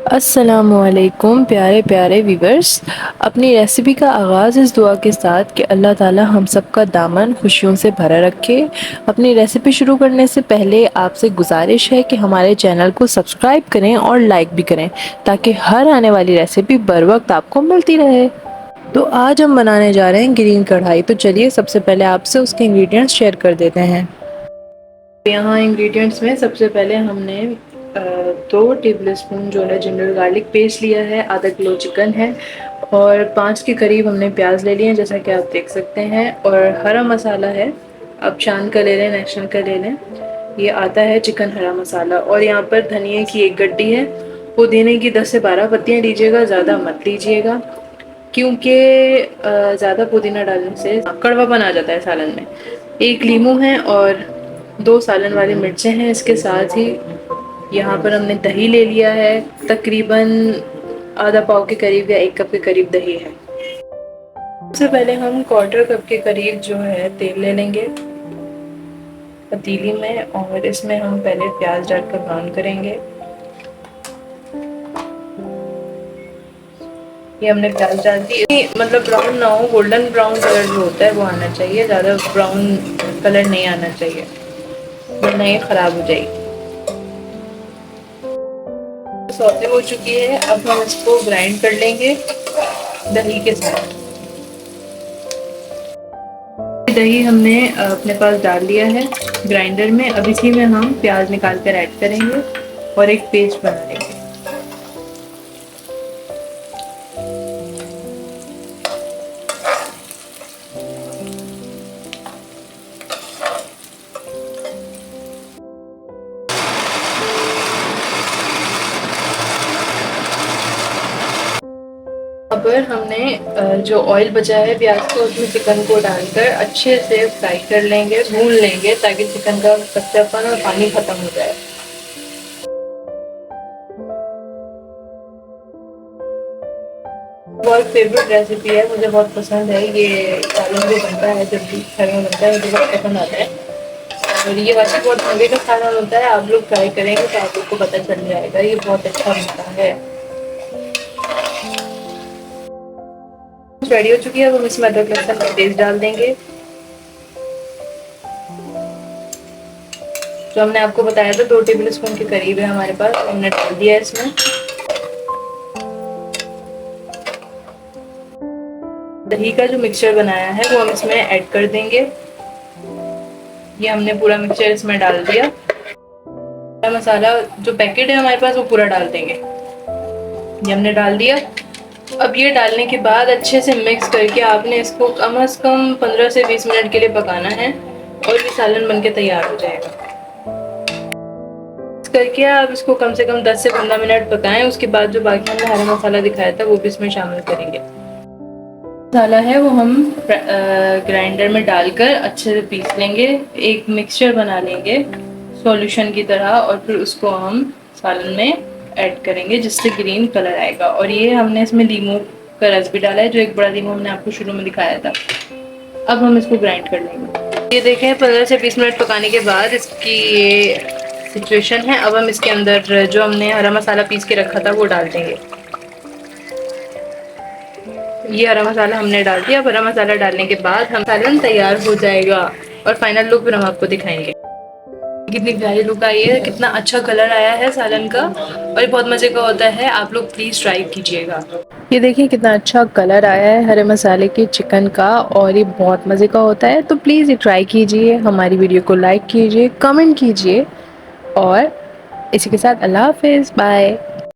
अस्सलामुअलैकुम प्यारे प्यारे व्यूवर्स। अपनी रेसिपी का आगाज़ इस दुआ के साथ कि अल्लाह ताला हम सब का दामन खुशियों से भरा रखे। अपनी रेसिपी शुरू करने से पहले आपसे गुजारिश है कि हमारे चैनल को सब्सक्राइब करें और लाइक भी करें ताकि हर आने वाली रेसिपी बर वक्त आपको मिलती रहे। तो आज हम बनाने जा रहे हैं ग्रीन कढ़ाई। तो चलिए सबसे पहले आपसे उसके इंग्रेडिएंट्स शेयर कर देते हैं। यहाँ इंग्रेडिएंट्स में सबसे पहले हमने 2 टेबल स्पून जो है जिंजर गार्लिक पेस्ट लिया है, आधा किलो चिकन है और 5 के करीब हमने प्याज ले लिए हैं जैसा कि आप देख सकते हैं। और हरा मसाला है, आप शान का ले लें, नेशनल का ले लें। ये आता है चिकन हरा मसाला। और यहाँ पर धनिए की 1 गड्डी है, पुदीने की 10 से 12 पत्तियाँ लीजिएगा, ज़्यादा मत लीजिएगा क्योंकि ज़्यादा पुदीना डालने से कड़वापन आ जाता है सालन में। 1 लीमू है और 2 सालन वाली मिर्चें हैं। इसके साथ ही यहाँ पर हमने दही ले लिया है, तकरीबन आधा पाव के करीब या 1 कप के करीब दही है। सबसे पहले हम 1/4 कप के करीब जो है तेल ले लेंगे पतीली में और इसमें हम पहले प्याज डालकर ब्राउन करेंगे। ये हमने प्याज डाल दी, मतलब ब्राउन ना हो, गोल्डन ब्राउन कलर जो होता है वो आना चाहिए, ज़्यादा ब्राउन कलर नहीं आना चाहिए वरना ये ख़राब हो जाएगी। सौते हो चुकी है, अब हम इसको ग्राइंड कर लेंगे दही के साथ। दही हमने अपने पास डाल लिया है ग्राइंडर में। अब इसी में हम प्याज निकाल कर ऐड करेंगे और एक पेस्ट बना लेंगे। अब हमने जो ऑयल बचा है प्याज को, उसमें चिकन को डालकर अच्छे से फ्राई कर लेंगे, भून लेंगे ताकि चिकन का कच्चापन और पानी खत्म हो जाए। बहुत फेवरेट रेसिपी है, मुझे बहुत पसंद है। ये सालन जो बनता है, जब भी घर में बनता है मुझे बहुत पसंद आता है और ये वैसे बहुत मजे का खाना होता है। आप लोग ट्राई करेंगे तो आप लोग को पता चल जाएगा, ये बहुत अच्छा बनता है। रेडी हो चुकी है, अब हम इसमें अदरक लहसुन का पेस्ट डाल देंगे जो हमने आपको बताया था 2 टेबल स्पून के करीब है हमारे पास, हमने डाल दिया है इसमें। दही का जो मिक्सचर बनाया है वो हम इसमें ऐड कर देंगे। ये हमने पूरा मिक्सचर इसमें डाल दिया। मसाला जो पैकेट है हमारे पास वो पूरा डाल देंगे, ये हमने डाल दिया। अब ये डालने के बाद अच्छे से मिक्स करके आपने इसको कम से कम 15 से 20 मिनट के लिए पकाना है और ये सालन बनके तैयार हो जाएगा। इस करके आप इसको कम से कम 10 से 15 मिनट पकाएं। उसके बाद जो बाकी हमने हरा मसाला दिखाया था वो भी इसमें शामिल करेंगे। मसाला है वो हम ग्राइंडर में डालकर अच्छे से पीस लेंगे, एक मिक्सचर बना लेंगे सॉल्यूशन की तरह और फिर उसको हम सालन में ऐड करेंगे जिससे ग्रीन कलर आएगा। और ये हमने इसमें लीमू का रस भी डाला है, जो 1 बड़ा लीमू हमने आपको शुरू में दिखाया था। अब हम इसको ग्राइंड कर लेंगे। ये देखें 15 से 20 मिनट पकाने के बाद इसकी ये सिचुएशन है। अब हम इसके अंदर जो हमने हरा मसाला पीस के रखा था वो डाल देंगे। ये हरा मसाला हमने डाल दिया। हरा मसाला डालने के बाद हम सालन तैयार हो जाएगा और फाइनल लुक फिर हम आपको दिखाएंगे। कितनी प्यारी लुक आई है, कितना अच्छा कलर आया है सालन का और ये बहुत मज़े का होता है। आप लोग प्लीज़ ट्राई कीजिएगा। ये देखिए कितना अच्छा कलर आया है हरे मसाले के चिकन का और ये बहुत मज़े का होता है। तो प्लीज़ ये ट्राई कीजिए, हमारी वीडियो को लाइक कीजिए, कमेंट कीजिए और इसी के साथ अल्लाह हाफिज़, बाय।